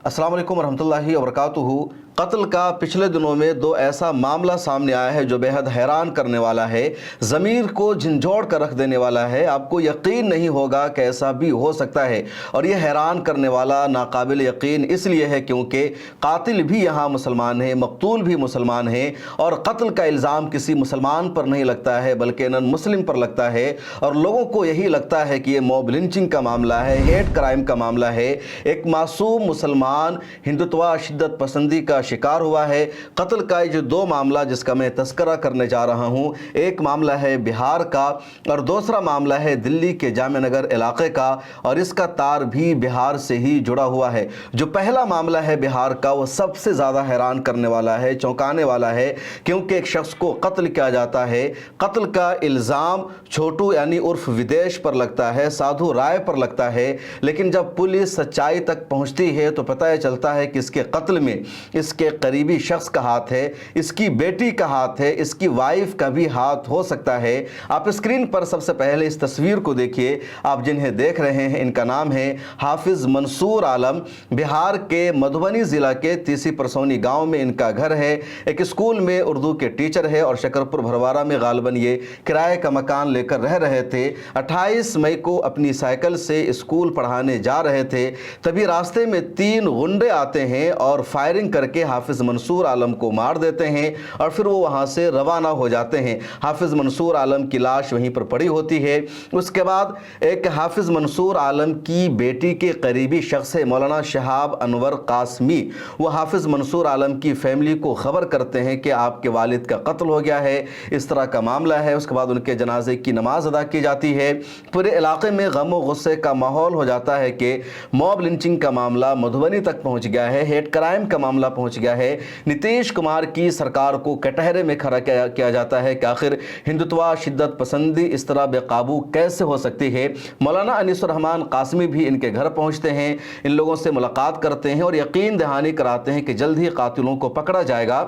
अस्सलाम वालेकुम वरहमतुल्लाहि वबरकातुहू। कत्ल का पिछले दिनों में दो ऐसा मामला सामने आया है जो बेहद हैरान करने वाला है, ज़मीर को झंझोड़ कर रख देने वाला है। आपको यकीन नहीं होगा कि ऐसा भी हो सकता है। और यह हैरान करने वाला, नाकाबिल यकीन इसलिए है क्योंकि कातिल भी यहाँ मुसलमान है, मकतूल भी मुसलमान है और कत्ल का इल्ज़ाम किसी मुसलमान पर नहीं लगता है बल्कि नन मुस्लिम पर लगता है। और लोगों को यही लगता है कि यह मॉब लिंचिंग का मामला है, हेट क्राइम का मामला है। एक मासूम मुसलमान हिंदुत्व शिद्दत पसंदी का शिकार हुआ है। कत्ल का जो दो मामला जिसका मैं तस्करा करने जा रहा हूं, एक मामला है बिहार का और दूसरा मामला है दिल्ली के जामिया नगर इलाके का, और इसका तार भी बिहार से ही जुड़ा हुआ है। जो पहला मामला है बिहार का, वो सबसे ज़्यादा हैरान करने वाला है, चौंकाने वाला है, क्योंकि एक शख्स को कत्ल किया जाता है। कत्ल का इल्ज़ाम छोटू यानी उर्फ विदेश पर लगता है, साधु राय पर लगता है। लेकिन जब पुलिस सच्चाई तक पहुंचती है तो पता चलता है कि इसके कत्ल में इसके करीबी शख्स का हाथ है, इसकी बेटी का हाथ है, इसकी वाइफ का भी हाथ हो सकता है। आप स्क्रीन पर सबसे पहले इस तस्वीर को देखिए। आप जिन्हें देख रहे हैं इनका नाम है हाफिज मंसूर आलम। बिहार के मधुबनी ज़िला के तीसी परसौनी गांव में इनका घर है। एक स्कूल में उर्दू के टीचर है और शकरपुर भरवारा में गालबन ये किराए का मकान लेकर रह रहे थे। 28 मई को अपनी साइकिल से स्कूल पढ़ाने जा रहे थे, तभी रास्ते में 3 गुंडे आते हैं और फायरिंग करके हाफिज मंसूर आलम को मार देते हैं और फिर वो वहां से रवाना हो जाते हैं। हाफिज मंसूर आलम की लाश वहीं पर पड़ी होती है। उसके बाद एक हाफिज मंसूर आलम की बेटी के करीबी शख्स है मौलाना शहाब अनवर कासमी। वो हाफिज मंसूर आलम की फैमिली को खबर करते हैं कि आपके वालिद का कत्ल हो गया है, इस तरह का मामला है। उसके बाद उनके जनाजे की नमाज अदा की जाती है। पूरे इलाके में गम और गुस्से का माहौल हो जाता है कि मॉब लिंचिंग का मामला मधुबनी तक पहुंच गया है, हेट क्राइम का मामला पहुंच गया है। नीतीश कुमार की सरकार को कटहरे में खड़ा किया जाता है कि आखिर हिंदुत्व शिद्दत पसंदी इस तरह बेकाबू कैसे हो सकती है। मौलाना अनीसुर रहमान कासमी भी इनके घर पहुंचते हैं, इन लोगों से मुलाकात करते हैं और यकीन दहानी कराते हैं कि जल्द ही कातिलों को पकड़ा जाएगा।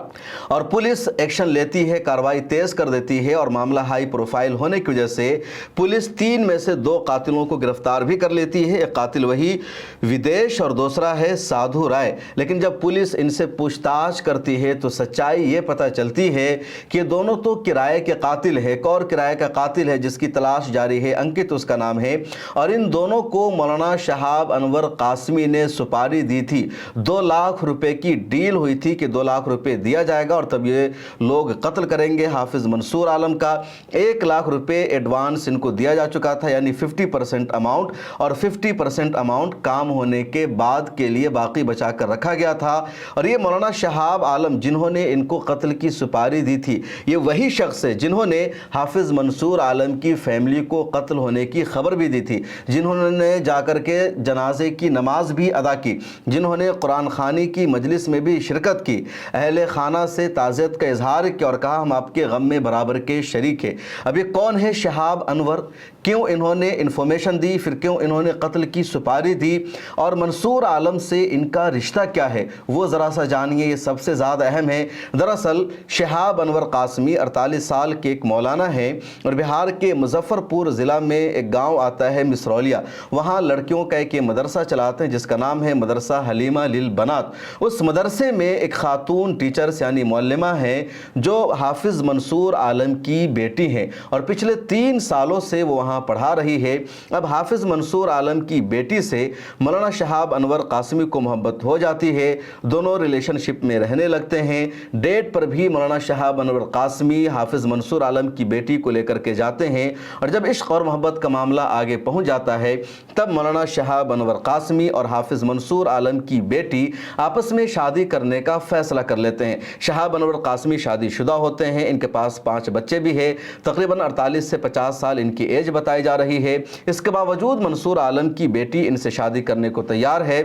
और पुलिस एक्शन लेती है, कार्रवाई तेज कर देती है और मामला हाई प्रोफाइल होने की वजह से पुलिस 3 में से 2 कातिलों को गिरफ्तार भी कर लेती है। एक कातिल वही विदेश और दूसरा है साधु राय। लेकिन जब पुलिस इनसे पूछताछ करती है तो सच्चाई ये पता चलती है कि दोनों तो किराए के कातिल है। एक और किराए का कातिल है जिसकी तलाश जारी है, अंकित उसका नाम है। और इन दोनों को मौलाना शहाब अनवर कासमी ने सुपारी दी थी। 2 लाख रुपए की डील हुई थी कि 2 लाख रुपए दिया जाएगा और तब ये लोग कत्ल करेंगे हाफिज मंसूर आलम का। 1 लाख रुपए एडवांस इनको दिया जा चुका था, यानी 50% अमाउंट, और 50% अमाउंट काम होने के बाद के लिए बाकी बचा कर रखा गया था। और ये मौलाना शहाब आलम जिन्होंने इनको कत्ल की सुपारी दी थी, ये वही शख्स है जिन्होंने हाफिज मंसूर आलम की फैमिली को कत्ल होने की खबर भी दी थी, जिन्होंने जाकर के जनाजे की नमाज भी अदा की, जिन्होंने कुरान खानी की मजलिस में भी शिरकत की, अहले खाना से ताज़ियत का इजहार किया और कहा हम आपके गम में बराबर के शरीक है। अब ये कौन है शहाब अनवर, क्यों इन्होंने इन्फॉर्मेशन दी, फिर क्यों इन्होंने कत्ल की सुपारी दी और मंसूर आलम से इनका रिश्ता क्या है, वो ज़रा सा जानिए, ये सबसे ज़्यादा अहम है। दरअसल शहाब अनवर कासमी 48 साल के एक मौलाना है और बिहार के मुजफ्फरपुर ज़िला में एक गांव आता है मिसरौलिया, वहाँ लड़कियों का एक मदरसा चलाते हैं जिसका नाम है मदरसा हलीमा लिल बनात। उस मदरसे में एक खातून टीचर्स यानी मौलमा है जो हाफिज मंसूर आलम की बेटी हैं और पिछले 3 सालों से वो वहाँ पढ़ा रही है। अब हाफिज मंसूर आलम की बेटी से मौलाना शहाब अनवर कासमी को मोहब्बत हो जाती है, दोनों रिलेशनशिप में रहने लगते हैं। डेट पर भी मौलाना शहाब अनवर कासमी हाफिज मंसूर आलम की बेटी को लेकर के जाते हैं और जब इश्क और मोहब्बत का मामला आगे पहुंच जाता है तब मौलाना शहाब अनवर कासमी और हाफिज मंसूर आलम की बेटी आपस में शादी करने का फैसला कर लेते हैं। शहाब अनवर कासमी शादीशुदा होते हैं, इनके पास 5 बच्चे भी हैं, तकरीबन 48 से 50 साल इनकी एज बताई जा रही है। इसके बावजूद मंसूर आलम की बेटी इनसे शादी करने को तैयार है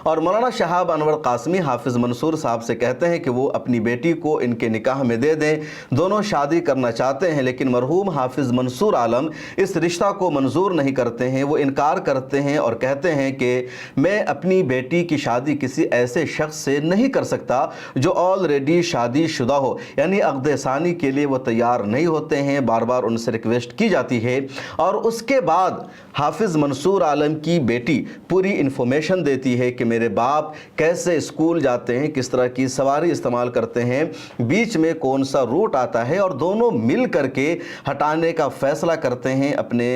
और मौलाना शहाब अनवर कासमी हाफिज मंसूर साहब से कहते हैं कि वो अपनी बेटी को इनके निकाह में दे दें। दोनों शादी करना चाहते हैं लेकिन मरहूम हाफिज मंसूर आलम इस रिश्ता को मंजूर नहीं करते हैं। वो इनकार करते हैं और कहते हैं कि मैं अपनी बेटी की शादी किसी ऐसे शख्स से नहीं कर सकता जो ऑलरेडी शादीशुदा हो, यानी अक़द सानी के लिए वो तैयार नहीं होते हैं। बार बार उनसे रिक्वेस्ट की जाती है और उसके बाद हाफिज मंसूर आलम की बेटी पूरी इंफॉर्मेशन देती है कि मेरे बाप कैसे स्कूल जाते हैं, किस तरह की सवारी इस्तेमाल करते हैं, बीच में कौन सा रूट आता है, और दोनों मिल करके हटाने का फैसला करते हैं अपने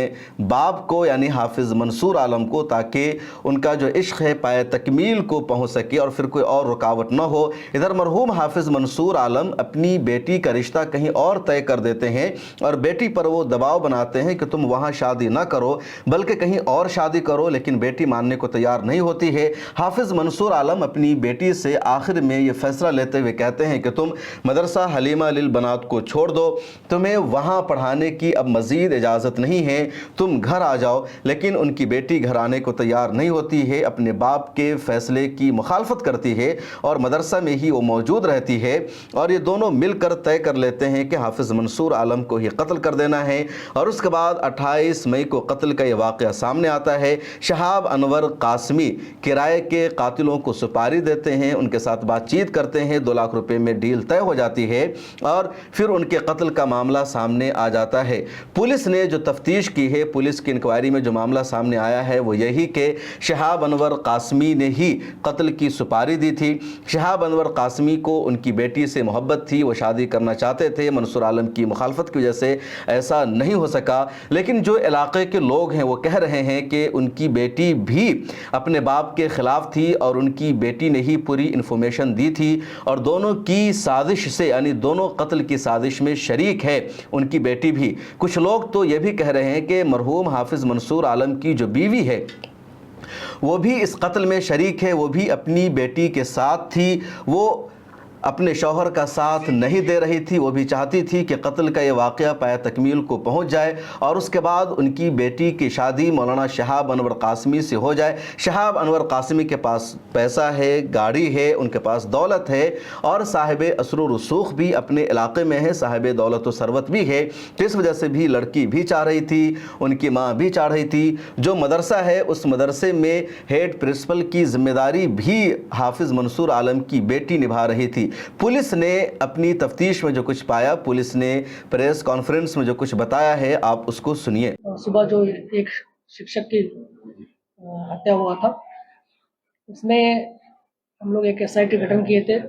बाप को यानी हाफिज़ मंसूर आलम को, ताकि उनका जो इश्क है पाए तकमील को पहुंच सके और फिर कोई और रुकावट न हो। इधर मरहूम हाफिज़ मंसूर आलम अपनी बेटी का रिश्ता कहीं और तय कर देते हैं और बेटी पर वो दबाव बनाते हैं कि तुम वहाँ शादी ना करो बल्कि कहीं और शादी करो, लेकिन बेटी मानने को तैयार नहीं होती है। हाफिज़ मंसूर आलम अपनी बेटी से आखिर में ये फैसला लेते हुए कहते हैं कि तुम मदरसा हलीमा लिल बनात को छोड़ दो, तुम्हें वहाँ पढ़ाने की अब मज़ीद इजाज़त नहीं है, तुम घर आ जाओ। लेकिन उनकी बेटी घर आने को तैयार नहीं होती है, अपने बाप के फ़ैसले की मुखालफत करती है और मदरसा में ही वो मौजूद रहती है। और ये दोनों मिलकर तय कर लेते हैं कि हाफिज़ मंसूर आलम को ही कत्ल कर देना है। और उसके बाद 28 मई को कत्ल का ये वाक़या सामने आता है। शहाब अनवर कासमी किराए के कातिलों को सुपारी देते हैं, उनके साथ बातचीत करते हैं, 2 लाख रुपए में डील तय हो जाती है और फिर उनके कत्ल का मामला सामने आ जाता है। पुलिस ने जो तफ्तीश की है, पुलिस की इंक्वायरी में जो मामला सामने आया है वो यही कि शहाब अनवर कासमी ने ही कत्ल की सुपारी दी थी। शहाब अनवर कासमी को उनकी बेटी से मोहब्बत थी, वो शादी करना चाहते थे, मंसूर आलम की मुखालफत की वजह से ऐसा नहीं हो सका। लेकिन जो इलाके के लोग हैं वो कह रहे हैं कि उनकी बेटी भी अपने बाप के ख़िलाफ़ थी और उनकी बेटी ने ही पूरी इन्फॉर्मेशन दी थी और दोनों की साजिश से यानी दोनों कत्ल की साजिश में शरीक है उनकी बेटी भी। कुछ लोग तो ये भी कह रहे हैं कि मरहूम हाफिज़ मंसूर आलम की जो बीवी है वो भी इस कत्ल में शरीक है, वो भी अपनी बेटी के साथ थी, वो अपने शौहर का साथ नहीं दे रही थी, वो भी चाहती थी कि कत्ल का ये वाक़या पाया तकमील को पहुंच जाए और उसके बाद उनकी बेटी की शादी मौलाना शहाब अनवर कासमी से हो जाए। शहाब अनवर कासमी के पास पैसा है, गाड़ी है, उनके पास दौलत है और साहिब असर व रसूख भी अपने इलाके में है, साहिब दौलत व सरवत भी है। तो इस वजह से भी लड़की भी चाह रही थी, उनकी माँ भी चाह रही थी। जो मदरसा है उस मदरसे में हेड प्रिंसिपल की जिम्मेदारी भी हाफिज़ मंसूर आलम की बेटी निभा रही थी। पुलिस ने अपनी तफ्तीश में जो कुछ पाया, पुलिस ने प्रेस कॉन्फ्रेंस में जो कुछ बताया है, आप उसको सुनिए। सुबह जो एक शिक्षक की हत्या हुआ था, उसमें हम लोग एक SIT गठन किए थे।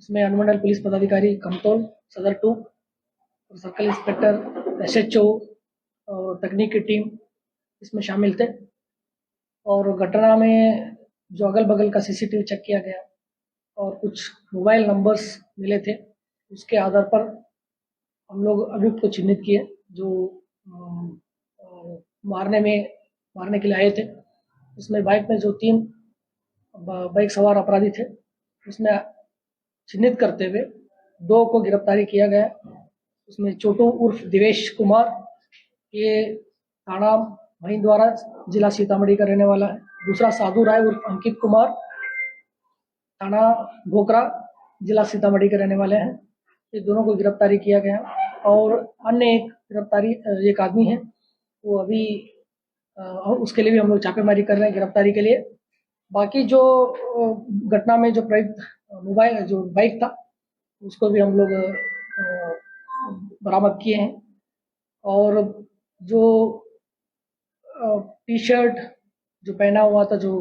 उसमें अनुमंडल पुलिस पदाधिकारी कमतौल, सदर 2 और सर्कल इंस्पेक्टर, SHO और तकनीक की टीम इसमें शामिल थे। और घटना में जो अगल बगल का CCTV चेक किया गया और कुछ मोबाइल नंबर्स मिले थे, उसके आधार पर हम लोग अभियुक्त को चिन्हित किए जो मारने के लिए आए थे। उसमें बाइक में जो 3 बाइक सवार अपराधी थे, उसमें चिन्हित करते हुए 2 को गिरफ्तारी किया गया। उसमें छोटू उर्फ दिवेश कुमार, ये थाना महिंदवारा जिला सीतामढ़ी का रहने वाला है। दूसरा साधु राय उर्फ अंकित कुमार, थाना भोकरा जिला सीतामढ़ी के रहने वाले हैं। ये दोनों को गिरफ्तारी किया गया और अन्य एक आदमी है, वो अभी उसके लिए भी हम लोग छापेमारी कर रहे हैं गिरफ्तारी के लिए। बाकी जो घटना में जो प्रयुक्त मोबाइल जो बाइक था उसको भी हम लोग बरामद किए हैं और जो T-शर्ट जो पहना हुआ था जो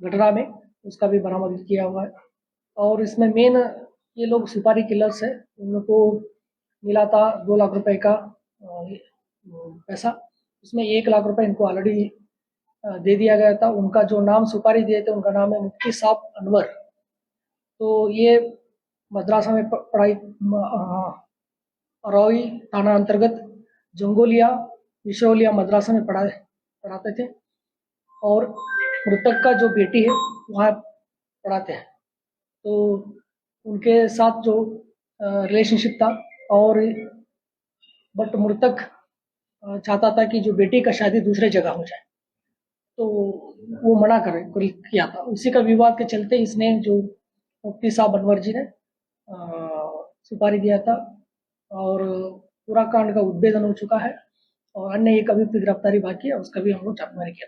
घटना में, उसका भी बरामद किया हुआ है। और इसमें मेन ये लोग सुपारी किलर्स है, उन लोग को मिला था 2 लाख रुपए का पैसा। उसमें 1 लाख रुपए इनको ऑलरेडी दे दिया गया था। उनका जो नाम सुपारी दिए थे उनका नाम है मुफ्ती साहब अनवर। तो ये मद्रासा में पढ़ाई अरौई थाना अंतर्गत जंगोलिया विश्वलिया मद्रासा में पढ़ाते थे और मृतक का जो बेटी है वहाँ पढ़ाते हैं। तो उनके साथ जो रिलेशनशिप था और बट मृतक चाहता था कि जो बेटी का शादी दूसरे जगह हो जाए, तो वो मना किया था। उसी का विवाद के चलते इसने जो मुफ्ती साहब अनवर जी ने सुपारी दिया था और पूरा कांड का उद्भेदन हो चुका है और अन्य एक अभियुक्त गिरफ्तारी बाकी है, उसका भी हम लोग छापेमारी किया।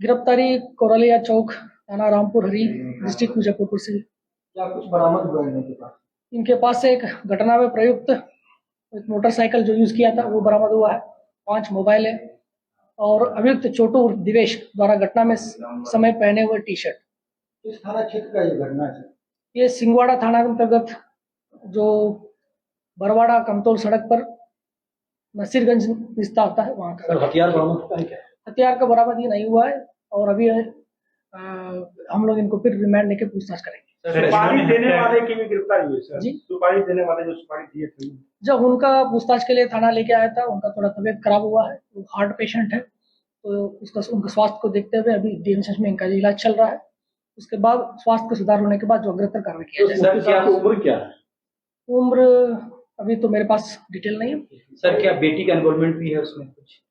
गिरफ्तारी कोरलिया चौक, थाना रामपुर हरी, डिस्ट्रिक्ट मुजफ्फरपुर से। क्या कुछ बरामद हुआ है इनके पास? इनके पास से एक घटना में प्रयुक्त एक मोटरसाइकिल जो यूज किया था वो बरामद हुआ है, 5 मोबाइल है और अभियुक्त छोटू उर्फ दिवेश द्वारा घटना में समय पहने हुए टी शर्ट। किस थाना क्षेत्र का ये घटना है? ये सिंगवाड़ा थाना के अंतर्गत जो बरवाड़ा कमतौल सड़क पर नसीरगंज रिश्ता आता है वहाँ का। सर हथियार बरामद हुआ है क्या? हथियार का बरामद ये नहीं हुआ है और अभी हम लोग इनको फिर रिमांड लेके पूछताछ करेंगे। सुपारी देने वाले की भी गिरफ्तारी हुई सर जी। सुपारी देने वाले जो सुपारी दिए थे जब उनका पूछताछ के लिए थाना लेके आया था, उनका थोड़ा तबीयत खराब हुआ है, वो हार्ट पेशेंट है, तो उनका स्वास्थ्य को देखते हुए अभी डीएमसीएच में इनका इलाज चल रहा है। उसके बाद स्वास्थ्य का सुधार होने के बाद जो अग्रतर कार्रवाई किया जाएगा। सर क्या उम्र क्या है? उम्र अभी तो मेरे पास डिटेल नहीं है। सर क्या बेटी का इन्वॉल्वमेंट भी है उसमें कुछ?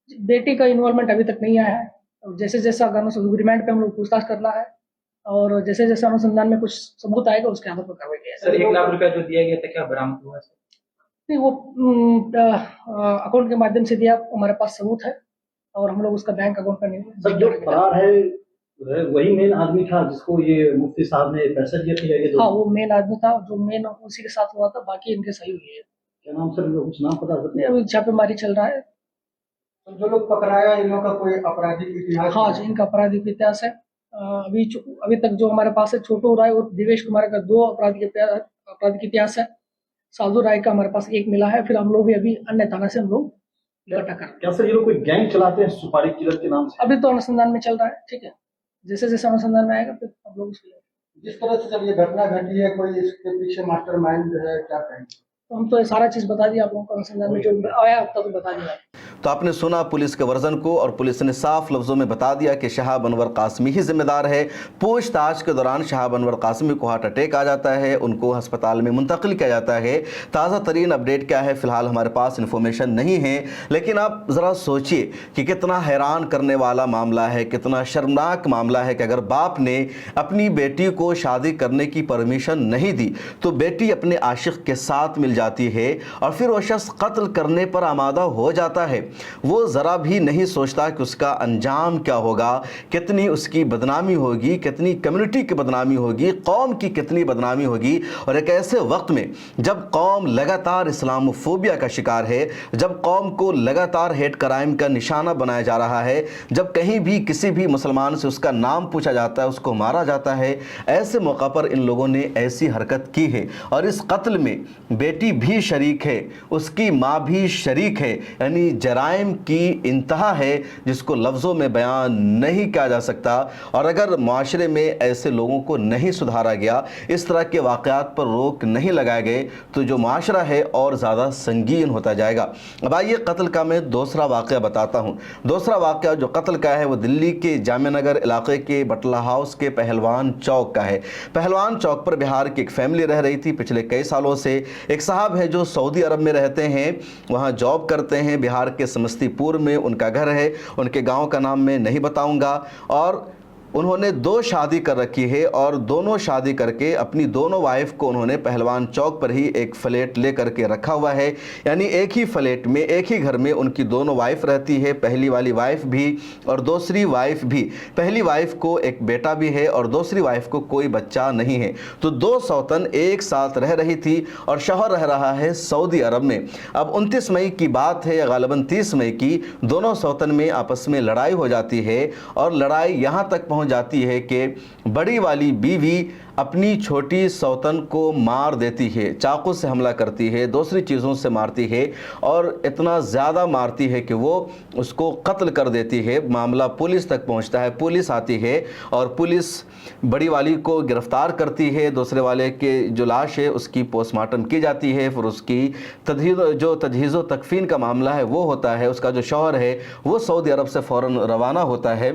बेटी का इन्वॉल्वमेंट अभी तक नहीं आया है। जैसे जैसा रिमांड पे हम लोग पूछताछ करना है और जैसे जैसे अनुसंधान में कुछ सबूत आएगा उसके आधार पर कार्रवाई किया सर जाएगा। 1 लाख रुपया जो दिया गया था क्या बरामद हुआ सर? नहीं, वो अकाउंट के माध्यम से दिया, हमारे पास सबूत है और हम लोग उसका बैंक अकाउंट का सर जो नहीं। फरार है वही मेन आदमी था जिसको ये मुफ्ती साहब ने पैसे दिए थे? ये हाँ, वो मेन आदमी था जो मेन उसी के साथ हुआ था, बाकी इनके सही हुई है। क्या नाम सर? इनका कुछ नाम पता नहीं, अभी छापेमारी चल रहा है। जो लोग पकड़ाया इन लोगों का कोई आपराधिक इतिहास? हाँ जी, इनका आपराधिक इतिहास है। अभी तक जो हमारे पास है छोटू राय और दिवेश कुमार का 2 आपराधिक इतिहास है। साधु राय का हमारे पास 1 मिला है। फिर हम लोग भी अभी अन्य थाना से हम लोग इकट्ठा कर रहे हैं। क्या सर ये लोग कोई गैंग चलाते हैं सुपारी किलर के नाम से? अभी तो अनुसंधान में चल रहा है, ठीक है। जैसे जैसे अनुसंधान में आएगा फिर हम लोग उसको जिस तरह से जब ये घटना घटी है कोई इसके पीछे मास्टरमाइंड जो है, क्या कहेंगे? तो हम तो ये सारा चीज बता दिया आप लोगों को, अनुसंधान में जो आया अब तक तो बता दिया। तो आपने सुना पुलिस के वर्जन को और पुलिस ने साफ लफ्जों में बता दिया कि शहाब अनवर कासमी ही जिम्मेदार है। पूछताछ के दौरान शहाब अनवर कासमी को हार्ट अटैक आ जाता है, उनको अस्पताल में मुंतकिल किया जाता है। ताज़ा तरीन अपडेट क्या है फिलहाल हमारे पास इन्फॉर्मेशन नहीं है, लेकिन आप ज़रा सोचिए कि कितना हैरान करने वाला मामला है, कितना शर्मनाक मामला है कि अगर बाप ने अपनी बेटी को शादी करने की परमिशन नहीं दी तो बेटी अपने आशिक के साथ मिल जाती है और फिर वो शख्स कत्ल करने पर आमादा हो जाता है। वो ज़रा भी नहीं सोचता कि उसका अंजाम क्या होगा, कितनी उसकी बदनामी होगी, कितनी कम्युनिटी की बदनामी होगी, कौम की कितनी बदनामी होगी। और एक ऐसे वक्त में जब कौम लगातार इस्लामोफोबिया का शिकार है, जब कौम को लगातार हेट क्राइम का निशाना बनाया जा रहा है, जब कहीं भी किसी भी मुसलमान से उसका नाम पूछा जाता है, उसको मारा जाता है, ऐसे मौका पर इन लोगों ने ऐसी हरकत की है। और इस कत्ल में बेटी भी शरीक है, उसकी माँ भी शरीक है। यानी जराइम की इंतहा है जिसको लफ्ज़ों में बयान नहीं किया जा सकता। और अगर माशरे में ऐसे लोगों को नहीं सुधारा गया, इस तरह के वाक़यात पर रोक नहीं लगाए गए तो जो माशरा है और ज़्यादा संगीन होता जाएगा। अब आइए कत्ल का मैं दूसरा वाक़या बताता हूँ। दूसरा वाक़या जो कत्ल का है वो दिल्ली के जामिया नगर इलाके के बटला हाउस के पहलवान चौक का है। पहलवान चौक पर बिहार की एक फैमिली रह रही थी पिछले कई सालों से। एक साहब है जो सऊदी अरब में रहते हैं, वहाँ जॉब करते हैं, बिहार के समस्तीपुर में उनका घर है। उनके गांव का नाम मैं नहीं बताऊंगा। और उन्होंने 2 शादी कर रखी है और दोनों शादी करके अपनी दोनों वाइफ को उन्होंने पहलवान चौक पर ही एक फ्लैट ले करके रखा हुआ है। यानी एक ही फ्लैट में, एक ही घर में उनकी दोनों वाइफ रहती है, पहली वाली वाइफ भी और दूसरी वाइफ भी। पहली वाइफ को एक बेटा भी है और दूसरी वाइफ को कोई बच्चा नहीं है। तो 2 सौतन एक साथ रह रही थी और शौहर रह रहा है सऊदी अरब में। अब 29 मई की बात है या गालिबन 30 मई की, दोनों सौतन में आपस में लड़ाई हो जाती है और लड़ाई यहाँ तक पहुँच जाती है कि बड़ी वाली बीवी अपनी छोटी सौतन को मार देती है, चाकू से हमला करती है, दूसरी चीज़ों से मारती है और इतना ज़्यादा मारती है कि वो उसको कत्ल कर देती है। मामला पुलिस तक पहुंचता है, पुलिस आती है और पुलिस बड़ी वाली को गिरफ्तार करती है। दूसरे वाले के जो लाश है उसकी पोस्टमार्टम की जाती है, फिर उसकी तजहीज़ो तकफीन का मामला है वो होता है। उसका जो शौहर है वो सऊदी अरब से फ़ौरन रवाना होता है।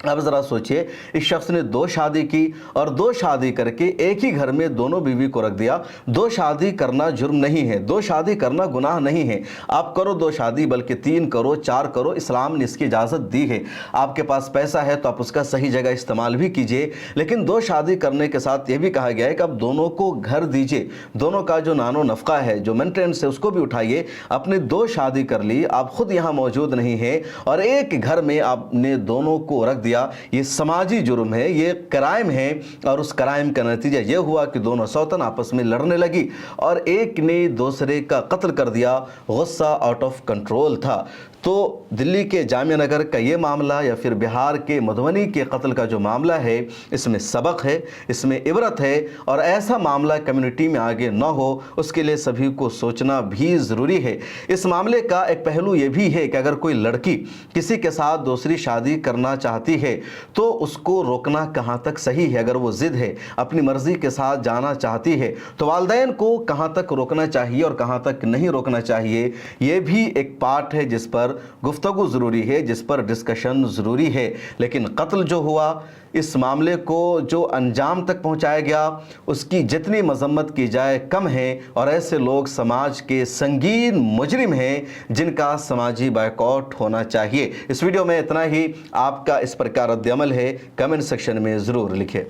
अब ज़रा सोचिए, इस शख्स ने 2 शादी की और 2 शादी करके एक ही घर में दोनों बीवी को रख दिया। 2 शादी करना जुर्म नहीं है, 2 शादी करना गुनाह नहीं है। आप करो 2 शादी, बल्कि 3 करो, 4 करो, इस्लाम ने इसकी इजाज़त दी है। आपके पास पैसा है तो आप उसका सही जगह इस्तेमाल भी कीजिए। लेकिन 2 शादी करने के साथ ये भी कहा गया है कि आप दोनों को घर दीजिए, दोनों का जो नानो नफ़का है, जो मेंटेनेंस है, उसको भी उठाइए। आपने 2 शादी कर ली, आप खुद यहाँ मौजूद नहीं है और एक घर में आपने दोनों को रख दिया। ये समाजी जुर्म है, ये क्राइम है और उस क्राइम का नतीजा ये हुआ कि दोनों सौतन आपस में लड़ने लगी और एक ने दूसरे का कत्ल कर दिया। गुस्सा आउट ऑफ कंट्रोल था। तो दिल्ली के जामिया नगर का ये मामला या फिर बिहार के मधुबनी के कत्ल का जो मामला है, इसमें सबक है, इसमें इबरत है, और ऐसा मामला कम्युनिटी में आगे न हो उसके लिए सभी को सोचना भी ज़रूरी है। इस मामले का एक पहलू ये भी है कि अगर कोई लड़की किसी के साथ दूसरी शादी करना चाहती है तो उसको रोकना कहाँ तक सही है। अगर वो ज़िद है, अपनी मर्ज़ी के साथ जाना चाहती है, तो वालिदैन को कहाँ तक रोकना चाहिए और कहाँ तक नहीं रोकना चाहिए, ये भी एक पार्ट है जिस पर गुफ्तगू ज़रूरी है, जिस पर डिस्कशन ज़रूरी है। लेकिन कत्ल जो हुआ, इस मामले को जो अंजाम तक पहुंचाया गया, उसकी जितनी मजम्मत की जाए कम है, और ऐसे लोग समाज के संगीन मुजरिम हैं जिनका समाजी बायकॉट होना चाहिए। इस वीडियो में इतना ही। आपका इस पर क्या रद्द अमल है, कमेंट सेक्शन में ज़रूर लिखें।